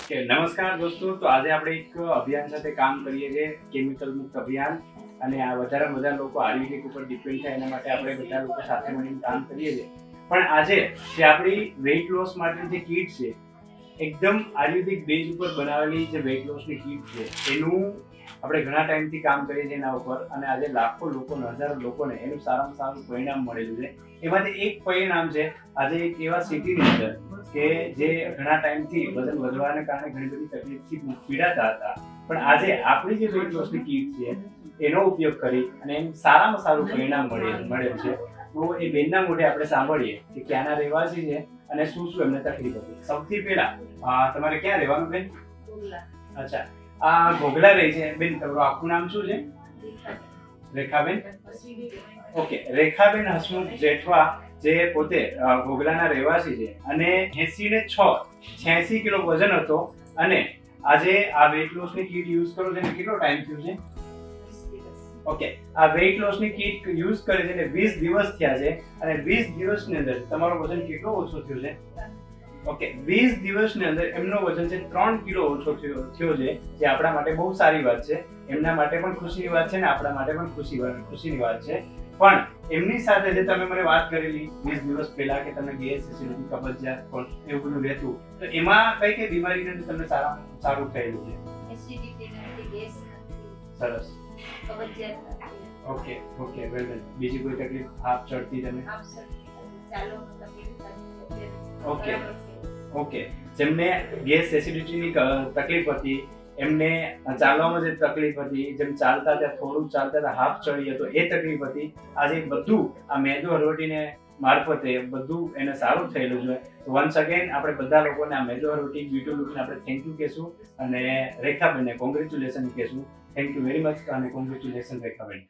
Okay નમસ્કાર દોસ્તો, તો આજે આપણે એક અભિયાન સાથે કામ કરીએ છીએ, કેમિકલ મુક્ત અભિયાન. અને આ વધારે બધા લોકો આયુર્વેદિક ઉપર ડિપેન્ડ થાય એના માટે આપણે બધા લોકો સાથે મળીને કામ કરીએ છીએ. પણ આજે જે આપણી વેઇટ લોસ માટેની જે કીટ છે, એકદમ આયુર્વેદિક બેઝ ઉપર બનાવેલી જે વેઇટ લોસની કીટ છે, એનું આપણે ઘણા ટાઈમથી કામ કરીએ છીએ એના ઉપર. અને આજે લાખો લોકોને, હજારો લોકોને એનું સારામાં સારું પરિણામ મળેલું છે. એમાંથી એક પરિણામ છે આજે એક એવા સિટીની અંદર કે જે ઘણા ટાઈમથી વજન વધવાને કારણે ઘણી બધી તકલીફથી પીડાતા હતા, પણ આજે આપણી જે વેઇટ લોસની કીટ છે એનો ઉપયોગ કરી અને એમ સારામાં સારું પરિણામ મળેલું છે. તો એ બેનના મોઢે આપણે સાંભળીએ કે ક્યાંના રહેવાસી છે અને શું શું એમને તકલીફ હતી. સૌથી પહેલા તમારે ક્યાં રહેવાનું બેન? અચ્છા, આ ઘોઘલા રહી છે બેન. તમારું આખું નામ શું છે? રેખાબેન. ઓકે, રેખાબેન હસમુખ જેઠવા, જે પોતે ઘોઘલાના રહેવાસી છે અને 86 કિલો વજન હતો. અને આજે આ વેઇટ લોસની કીટ યુઝ કરો છો, કેટલો ટાઈમ થયો છે? ઓકે, આ વેઇટ લોસની કીટ યુઝ કરે છે એટલે 20 દિવસ થયા છે. અને 20 દિવસની અંદર તમારો વજન કેટલો ઓછો થયો છે? ઓકે, 20 દિવસની અંદર એમનો વજન છે 3 કિલો ઓછો થયો છે, જે આપણા માટે બહુ સારી વાત છે. એમના માટે પણ ખુશીની વાત છે ને આપણા માટે પણ ખુશીની વાત છે. પણ એમની સાથે જે તમે મને વાત કરેલી 20 દિવસ પહેલા કે તમને ગેસ, એસિડિટી, કબજિયાત પણ એવું બધું રહેતું, તો એમાં કઈ કઈ બીમારીને તમને સારું થયેલું છે? એસિડિટી, ગેસ, સરસ. કબજિયાત. ઓકે વેલ. બીજી કોઈ તકલીફ? હાફ ચડતી તમે? ઓકે, જેમને ગેસ, એસિડિટીની તકલીફ હતી, એમને ચાલવામાં જે તકલીફ હતી, જેમ ચાલતા ત્યાં થોડું ચાલતા હતા, હાફ ચડી હતો, એ તકલીફ હતી. આજે બધું આ મેદો હળવટીને મારફતે બધું એને સારું થયેલું છે. વન્સ અગેન આપણે બધા લોકોને આ મેદો હળવટી બ્યુટી લુકને આપણે થેન્ક યુ કહેશું અને રેખાબેનને કોંગ્રેચ્યુલેશન કહેશું. થેન્ક યુ વેરી મચ અને કોંગ્રેચ્યુલેશન રેખાબેન.